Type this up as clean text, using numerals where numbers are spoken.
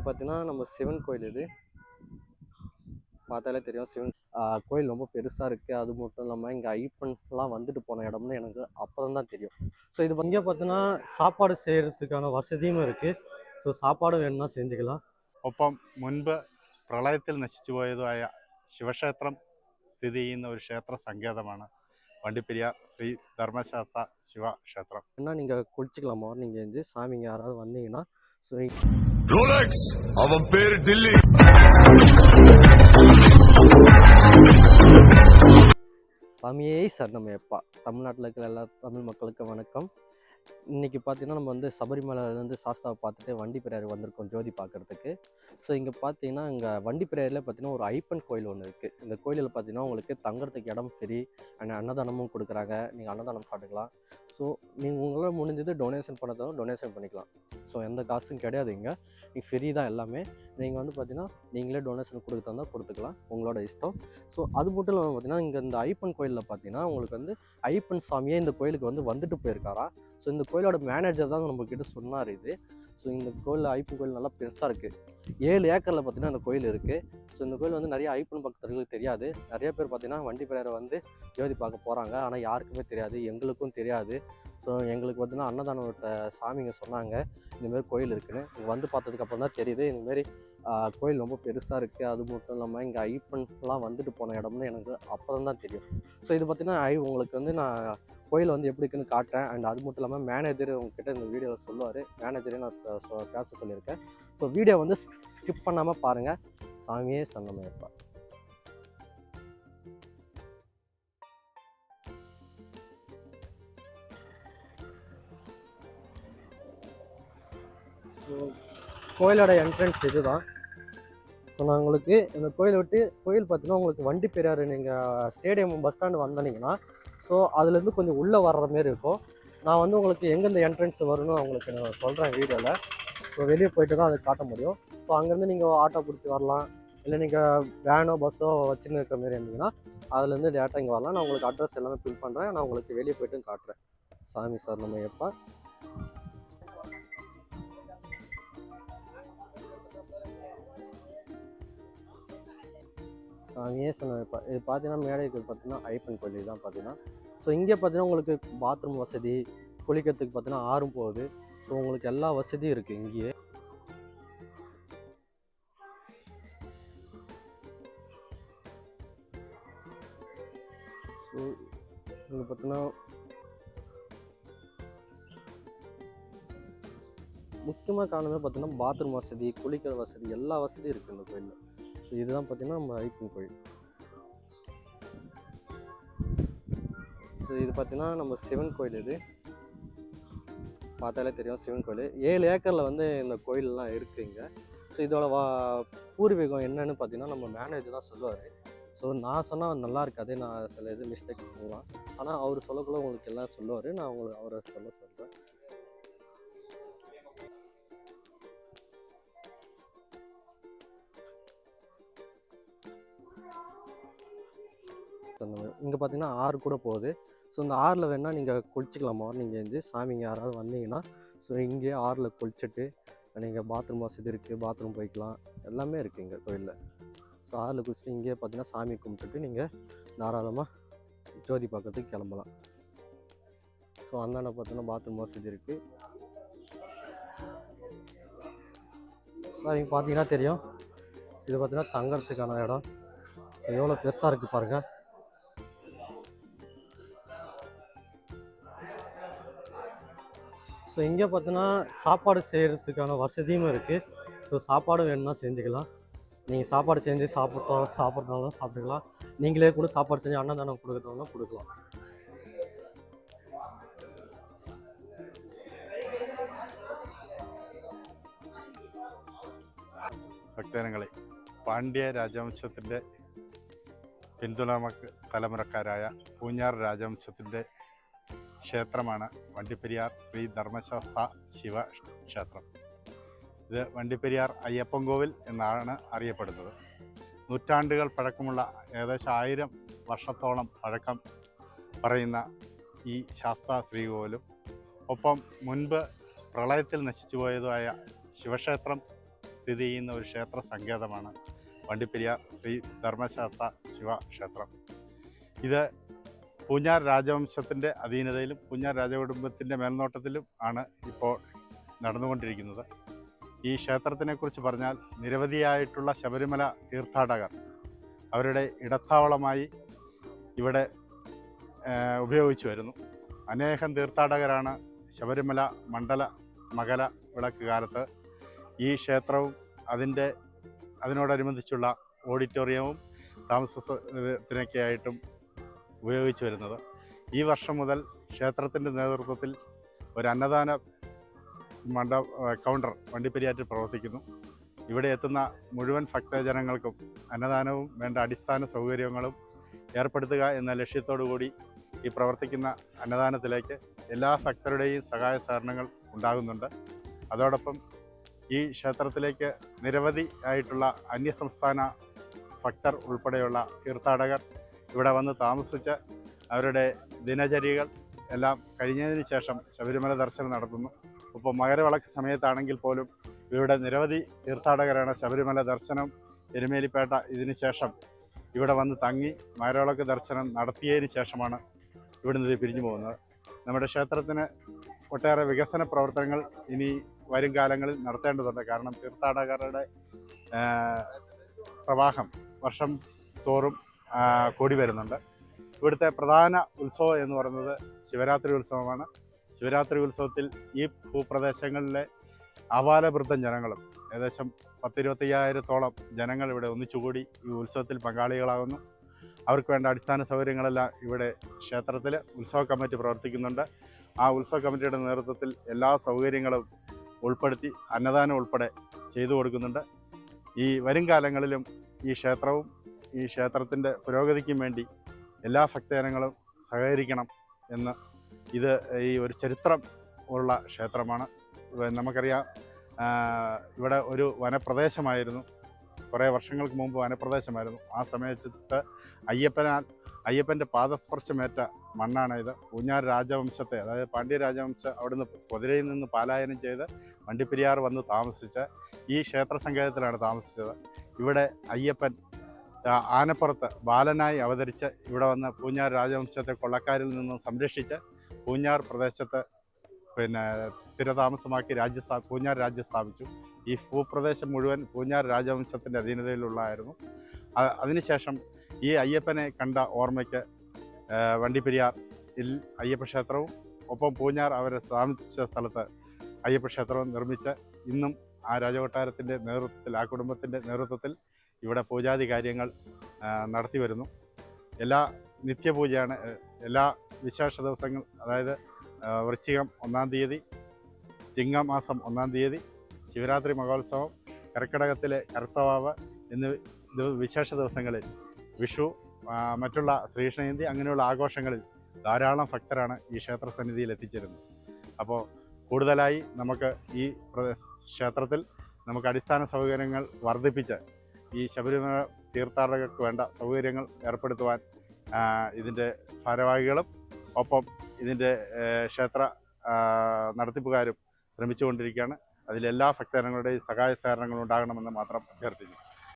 பார்த்தீங்கன்னா நம்ம சிவன் கோயில் இது பார்த்தாலே தெரியும். சிவன் கோயில் ரொம்ப பெருசாக இருக்குது. அது மட்டும் இல்லாமல் இங்கே ஐப்பன்ஸ்லாம் வந்துட்டு போன இடம்னு எனக்கு அப்புறம் தான் தெரியும். ஸோ இது இங்கே பார்த்தீங்கன்னா சாப்பாடு செய்கிறதுக்கான வசதியும் இருக்குது. ஸோ சாப்பாடு வேணும்னா செஞ்சுக்கலாம். ഒപ്പം മുൻപ് പ്രളയത്തിൽ നശിച്ചുപോയതുമായ ശിവക്ഷേത്രം സ്ഥിതി ചെയ്യുന്ന ഒരു ക്ഷേത്ര സങ്കേതമാണ് വണ്ടിപ്പെരിയാർ ശ്രീ ധർമ്മശാസ്ത്ര ശിവക്ഷേത്രം. என்ன நீங்கள் குளிச்சுக்கலாம் மார்னிங் எழுந்து சாமிங்க யாராவது வந்தீங்கன்னா. ஸோ ரோலெக்ஸ் அவன் பேரு டில்லி. சாமியே சரணமையப்பா. தமிழ்நாட்டில் இருக்கிற எல்லா தமிழ் மக்களுக்கு வணக்கம். இன்றைக்கி பார்த்தீங்கன்னா நம்ம வந்து சபரிமலையிலேருந்து சாஸ்தாவை பார்த்துட்டு வண்டிப்பெரியார் வந்திருக்கோம் ஜோதி பார்க்குறதுக்கு. ஸோ இங்கே பார்த்தீங்கன்னா இங்கே வண்டிப்பெரியாரில் பார்த்தீங்கன்னா ஒரு ஐப்பன் கோயில் ஒன்று இருக்குது. இந்த கோயிலில் பார்த்தீங்கன்னா உங்களுக்கு தங்குறதுக்கு இடம் ஃப்ரீ அண்ட் அன்னதானமும் கொடுக்குறாங்க. நீங்கள் அன்னதானம் சாப்பிட்டுக்கலாம். ஸோ நீங்கள் உங்களால் முடிஞ்சது டொனேஷன் பண்ணதாலும் டொனேஷன் பண்ணிக்கலாம். ஸோ எந்த காசும் கிடையாது. இங்கே நீங்கள் ஃப்ரீ தான் எல்லாமே. நீங்கள் வந்து பார்த்தீங்கன்னா நீங்களே டொனேஷன் கொடுக்குறதா கொடுத்துக்கலாம், உங்களோட இஷ்டம். ஸோ அது மட்டும் இல்லாமல் பார்த்தீங்கன்னா இங்கே இந்த ஐப்பன் கோயிலில் பார்த்தீங்கன்னா உங்களுக்கு வந்து ஐப்பன் சாமியே இந்த கோயிலுக்கு வந்து வந்துட்டு போயிருக்காரா. ஸோ இந்த கோயிலோட மேனேஜர் தான் நம்மக்கிட்ட சொன்னார் இது. ஸோ இந்த கோயில் ஐப்பன் கோயில் நல்லா பெருசாக இருக்குது. 7 ஏக்கரில் பார்த்தீங்கன்னா இந்த கோயில் இருக்குது. ஸோ இந்த கோயில் வந்து நிறைய ஐப்பன் பக்தர்களுக்கு தெரியாது. நிறைய பேர் பார்த்தீங்கன்னா வண்டிப்பெரியாரை வந்து ஜோதி பார்க்க போகிறாங்க. ஆனால் யாருக்குமே தெரியாது, எங்களுக்கும் தெரியாது. ஸோ எங்களுக்கு பார்த்தீங்கன்னா அன்னதானோட சாமிங்க சொன்னாங்க இந்தமாரி கோயில் இருக்குதுன்னு. இங்கே வந்து பார்த்ததுக்கப்புறம் தான் தெரியுது இந்தமாரி கோயில் ரொம்ப பெருசாக இருக்குது. அது மட்டும் இல்லாமல் இங்கே ஐப்பன்ஸ்லாம் வந்துட்டு போன இடம்னு எனக்கு அப்புறம் தான் தெரியும். ஸோ இது பார்த்தீங்கன்னா உங்களுக்கு வந்து நான் கோயில் வந்து எப்படி இருக்குன்னு காட்டுறேன். அண்ட் அது மட்டும் இல்லாமல் மேனேஜர் உங்ககிட்ட இந்த வீடியோவில் சொல்லுவார். மேனேஜரே நான் பேச சொல்லியிருக்கேன். ஸோ வீடியோ வந்து ஸ்கிப் பண்ணாமல் பாருங்கள். சாமியே சரணமையப்பா. ஸோ கோயிலோட என்ட்ரன்ஸ் இது தான். ஸோ நான் உங்களுக்கு இந்த கோயிலை விட்டு கோயில் பார்த்தீங்கன்னா உங்களுக்கு வண்டிப்பெரியார் நீங்கள் ஸ்டேடியம் பஸ் ஸ்டாண்டு வந்தீங்கன்னா ஸோ அதுலேருந்து கொஞ்சம் உள்ளே வர்ற மாரி இருக்கும். நான் வந்து உங்களுக்கு எங்கெந்த என்ட்ரன்ஸ் வரும்னு உங்களுக்கு நான் சொல்கிறேன் வீடியோவில். ஸோ வெளியே போயிட்டு தான் அதை காட்ட முடியும். ஸோ அங்கேருந்து நீங்கள் ஆட்டோ பிடிச்சி வரலாம், இல்லை நீங்கள் வேனோ பஸ்ஸோ வச்சுன்னு இருக்கிற மாரி இருந்தீங்கன்னா அதுலேருந்து டேரெக்டாக இங்கே வரலாம். நான் உங்களுக்கு அட்ரஸ் எல்லாமே ஃபில் பண்ணுறேன். நான் உங்களுக்கு வெளியே போய்ட்டு காட்டுறேன். சாமி சரணமையப்பா. சாமியே சொன்னப்பா. இது பார்த்தீங்கன்னா மேடைக்கு பார்த்தீங்கன்னா ஐப்பன் கோயில் தான் பார்த்தீங்கன்னா. ஸோ இங்கே பார்த்தீங்கன்னா உங்களுக்கு பாத்ரூம் வசதி, குளிக்கிறதுக்கு பார்த்தீங்கன்னா ஆறும் போகுது. ஸோ உங்களுக்கு எல்லா வசதியும் இருக்குது இங்கேயே. ஸோ இங்கே பார்த்தீங்கன்னா முக்கியமாக காரணமே பார்த்தீங்கன்னா பாத்ரூம் வசதி, குளிக்கிற வசதி, எல்லா வசதியும் இருக்குது இந்த கோயிலில். ஸோ இதுதான் பார்த்தீங்கன்னா நம்ம ஐப்பன் கோயில். ஸோ இது பார்த்தீங்கன்னா நம்ம சிவன் கோயில். இது பார்த்தாலே தெரியும் சிவன் கோயில். 7 ஏக்கரில் வந்து இந்த கோயிலெலாம் இருக்குது இங்கே. ஸோ இதோட பூர்வீகம் என்னன்னு பார்த்தீங்கன்னா நம்ம மேனேஜர் தான் சொல்லுவார். ஸோ நான் சொன்னால் நல்லா இருக்காது, நான் சில இது மிஸ்டேக் பண்ணலாம். ஆனால் அவர் சொல்லக்குள்ள உங்களுக்கு எல்லாம் சொல்லுவார். நான் உங்களுக்கு அவரை சொல்கிறேன். இங்கே பார்த்தீங்கன்னா ஆறு கூட போகுது. ஸோ இந்த ஆறில் வேணால் நீங்கள் குளிச்சிக்கலாம் மார்னிங் எழுந்து சாமிங்க யாராவது வந்தீங்கன்னா. ஸோ இங்கே ஆறில் குளிச்சுட்டு நீங்கள் பாத்ரூம் வசதி இருக்குது, பாத்ரூம் போய்க்கலாம், எல்லாமே இருக்குது இங்கே கோயிலில். ஸோ ஆறில் குளிச்சுட்டு இங்கே பார்த்தீங்கன்னா சாமி கும்பிட்டுட்டு நீங்கள் தாராளமாக ஜோதி பார்க்கறதுக்கு கிளம்பலாம். ஸோ அந்தாண்ட பார்த்தீங்கன்னா பாத்ரூம் வசதி இருக்குது. ஸோ இங்கே பார்த்தீங்கன்னா தெரியும் இது பார்த்தீங்கன்னா தங்கறதுக்கான இடம். ஸோ எவ்வளோ பெருசாக இருக்குது பாருங்கள். ஸோ இங்கே பார்த்தீங்கன்னா சாப்பாடு செய்கிறதுக்கான வசதியும் இருக்குது. ஸோ சாப்பாடு வேணும்னா செஞ்சுக்கலாம். நீங்கள் சாப்பாடு செஞ்சு சாப்பிட்றதாலும் சாப்பிட்டுக்கலாம். நீங்களே கூட சாப்பாடு செஞ்சு அன்னதானம் கொடுக்குறதாலும் கொடுக்கலாம். ഭക്തജനങ്ങളെ, പാണ്ഡ്യ രാജവംശത്തിൻ്റെ പിന്തുണ തലമുറക്കാരായ പൂഞ്ഞാർ രാജവംശത്തിൻ്റെ ക്ഷേത്രമാണ് വണ്ടിപ്പെരിയാർ ശ്രീ ധർമ്മശാസ്ത്ര ശിവക്ഷേത്രം. ഇത് വണ്ടിപ്പെരിയാർ അയ്യപ്പൻകോവിൽ എന്നാണ് അറിയപ്പെടുന്നത്. നൂറ്റാണ്ടുകൾ പഴക്കമുള്ള ഏകദേശം 1000 വർഷത്തോളം പഴക്കം പറയുന്ന ഈ ശാസ്താ ശ്രീകോവിലും ഒപ്പം മുൻപ് പ്രളയത്തിൽ നശിച്ചുപോയതുമായ ശിവക്ഷേത്രം സ്ഥിതി ചെയ്യുന്ന ഒരു ക്ഷേത്ര സങ്കേതമാണ് വണ്ടിപ്പെരിയാർ ശ്രീ ധർമ്മശാസ്ത്ര ശിവക്ഷേത്രം. ഇത് പൂഞ്ഞാർ രാജവംശത്തിൻ്റെ അധീനതയിലും പൂഞ്ഞാർ രാജകുടുംബത്തിൻ്റെ മേൽനോട്ടത്തിലും ആണ് ഇപ്പോൾ നടന്നുകൊണ്ടിരിക്കുന്നത്. ഈ ക്ഷേത്രത്തിനെക്കുറിച്ച് പറഞ്ഞാൽ നിരവധിയായിട്ടുള്ള ശബരിമല തീർത്ഥാടകർ അവരുടെ ഇടത്താവളമായി ഇവിടെ ഉപയോഗിച്ചു വരുന്നു. അനേകം തീർത്ഥാടകരാണ് ശബരിമല മണ്ഡല മകല വിളക്ക് കാലത്ത് ഈ ക്ഷേത്രവും അതിനോടനുബന്ധിച്ചുള്ള ഓഡിറ്റോറിയവും താമസത്തിനൊക്കെയായിട്ടും ഉപയോഗിച്ചു വരുന്നത്. ഈ വർഷം മുതൽ ക്ഷേത്രത്തിൻ്റെ നേതൃത്വത്തിൽ ഒരു അന്നദാന കൗണ്ടർ വണ്ടിപ്പെരിയാറ്റിൽ പ്രവർത്തിക്കുന്നു. ഇവിടെ എത്തുന്ന മുഴുവൻ ഭക്തജനങ്ങൾക്കും അന്നദാനവും വേണ്ട അടിസ്ഥാന സൗകര്യങ്ങളും ഏർപ്പെടുത്തുക എന്ന ലക്ഷ്യത്തോടു കൂടി ഈ പ്രവർത്തിക്കുന്ന അന്നദാനത്തിലേക്ക് എല്ലാ ഭക്തരുടെയും സഹായ സഹകരണങ്ങൾ ഉണ്ടാകുന്നുണ്ട്. അതോടൊപ്പം ഈ ക്ഷേത്രത്തിലേക്ക് നിരവധി ആയിട്ടുള്ള അന്യസംസ്ഥാന ഭക്തർ ഉൾപ്പെടെയുള്ള തീർത്ഥാടകർ ഇവിടെ വന്ന് താമസിച്ച് അവരുടെ ദിനചര്യകൾ എല്ലാം കഴിഞ്ഞതിന് ശേഷം ശബരിമല ദർശനം നടത്തുന്നു. ഇപ്പോൾ മകരവിളക്ക് സമയത്താണെങ്കിൽ പോലും ഇവിടെ നിരവധി തീർത്ഥാടകരാണ് ശബരിമല ദർശനം എരുമേലിപ്പേട്ട ഇതിന് ശേഷം ഇവിടെ വന്ന് തങ്ങി മകരവിളക്ക് ദർശനം നടത്തിയതിന് ശേഷമാണ് ഇവിടുന്ന് പിരിഞ്ഞു പോകുന്നത്. നമ്മുടെ ക്ഷേത്രത്തിന് ഒട്ടേറെ വികസന പ്രവർത്തനങ്ങൾ ഇനി വരും കാലങ്ങളിൽ നടത്തേണ്ടതുണ്ട്. കാരണം തീർത്ഥാടകരുടെ പ്രവാഹം വർഷം തോറും കൂടി വരുന്നുണ്ട്. ഇവിടുത്തെ പ്രധാന ഉത്സവം എന്ന് പറയുന്നത് ശിവരാത്രി ഉത്സവമാണ്. ശിവരാത്രി ഉത്സവത്തിൽ ഈ ഭൂപ്രദേശങ്ങളിലെ ആബാലവൃദ്ധം ജനങ്ങളും ഏകദേശം 10-25,000-ഓളം ജനങ്ങൾ ഇവിടെ ഒന്നിച്ചുകൂടി ഈ ഉത്സവത്തിൽ പങ്കാളികളാകുന്നു. അവർക്ക് വേണ്ട അടിസ്ഥാന സൗകര്യങ്ങളെല്ലാം ഇവിടെ ക്ഷേത്രത്തിൽ ഉത്സവ കമ്മിറ്റി പ്രവർത്തിക്കുന്നുണ്ട്. ആ ഉത്സവ കമ്മിറ്റിയുടെ നേതൃത്വത്തിൽ എല്ലാ സൗകര്യങ്ങളും ഉൾപ്പെടുത്തി അന്നദാനം ഉൾപ്പെടെ ചെയ്തു കൊടുക്കുന്നുണ്ട്. ഈ വരും കാലങ്ങളിലും ഈ ക്ഷേത്രവും ഈ ക്ഷേത്രത്തിൻ്റെ പുരോഗതിക്കും വേണ്ടി എല്ലാ ഭക്തജനങ്ങളും സഹകരിക്കണം എന്ന് ഇത് ഈ ഒരു ചരിത്രം ഉള്ള ക്ഷേത്രമാണ്. നമുക്കറിയാം, ഇവിടെ ഒരു വനപ്രദേശമായിരുന്നു. കുറേ വർഷങ്ങൾക്ക് മുമ്പ് വനപ്രദേശമായിരുന്നു. ആ സമയത്ത് അയ്യപ്പൻ്റെ പാദസ്പർശമേറ്റ മണ്ണാണ് ഇത്. പൂഞ്ഞാർ രാജവംശത്തെ, അതായത് പാണ്ഡ്യ രാജവംശം അവിടുന്ന് കുതിരയിൽ നിന്ന് പലായനം ചെയ്ത് വണ്ടിപ്പെരിയാർ വന്ന് താമസിച്ച് ഈ ക്ഷേത്ര സങ്കേതത്തിലാണ് താമസിച്ചത്. ഇവിടെ അയ്യപ്പൻ ആനപ്പുറത്ത് ബാലനായി അവതരിച്ച് ഇവിടെ വന്ന് പൂഞ്ഞാർ രാജവംശത്തെ കൊള്ളക്കാരിൽ നിന്ന് സംരക്ഷിച്ച് പൂഞ്ഞാർ പ്രദേശത്ത് സ്ഥിരതാമസമാക്കി പൂഞ്ഞാർ രാജ്യം സ്ഥാപിച്ചു. ഈ ഭൂപ്രദേശം മുഴുവൻ പൂഞ്ഞാർ രാജവംശത്തിൻ്റെ അധീനതയിലുള്ളതായിരുന്നു. അതിനുശേഷം ഈ അയ്യപ്പനെ കണ്ട ഓർമ്മയ്ക്ക് വണ്ടിപ്പെരിയാറിൽ അയ്യപ്പക്ഷേത്രവും ഒപ്പം പൂഞ്ഞാർ അവർ താമസിച്ച സ്ഥലത്ത് അയ്യപ്പക്ഷേത്രവും നിർമ്മിച്ച് ഇന്നും ആ രാജകൊട്ടാരത്തിൻ്റെ നേതൃത്വത്തിൽ, ആ കുടുംബത്തിൻ്റെ നേതൃത്വത്തിൽ ഇവിടെ പൂജാതി കാര്യങ്ങൾ നടത്തി വരുന്നു. എല്ലാ നിത്യപൂജയാണ്. എല്ലാ വിശേഷ ദിവസങ്ങൾ, അതായത് വൃശ്ചികം 1-ാം തീയതി, ചിങ്ങമാസം 1-ാം തീയതി, ശിവരാത്രി മഹോത്സവം, കർക്കിടകത്തിലെ കറുത്തവാവ് എന്നീ വിശേഷ ദിവസങ്ങളിൽ, വിഷു, മറ്റുള്ള ശ്രീകൃഷ്ണ ജയന്തി അങ്ങനെയുള്ള ആഘോഷങ്ങളിൽ ധാരാളം ഭക്തരാണ് ഈ ക്ഷേത്രസന്നിധിയിൽ എത്തിച്ചേരുന്നത്. അപ്പോൾ കൂടുതലായി നമുക്ക് ഈ ക്ഷേത്രത്തിൽ നമുക്ക് അടിസ്ഥാന സൗകര്യങ്ങൾ വർദ്ധിപ്പിച്ച് ഈ ശബരിമല തീർത്ഥാടകർക്ക് വേണ്ട സൗകര്യങ്ങൾ ഏർപ്പെടുത്തുവാൻ ഇതിൻ്റെ ഭാരവാഹികളും ഒപ്പം ഇതിൻ്റെ ക്ഷേത്ര നടത്തിപ്പുകാരും ശ്രമിച്ചുകൊണ്ടിരിക്കുകയാണ്. അതിലെല്ലാ ഭക്തജനങ്ങളുടെയും സഹായ സഹകരണങ്ങൾ ഉണ്ടാകണമെന്ന് മാത്രം അഭ്യർത്ഥിക്കുന്നു.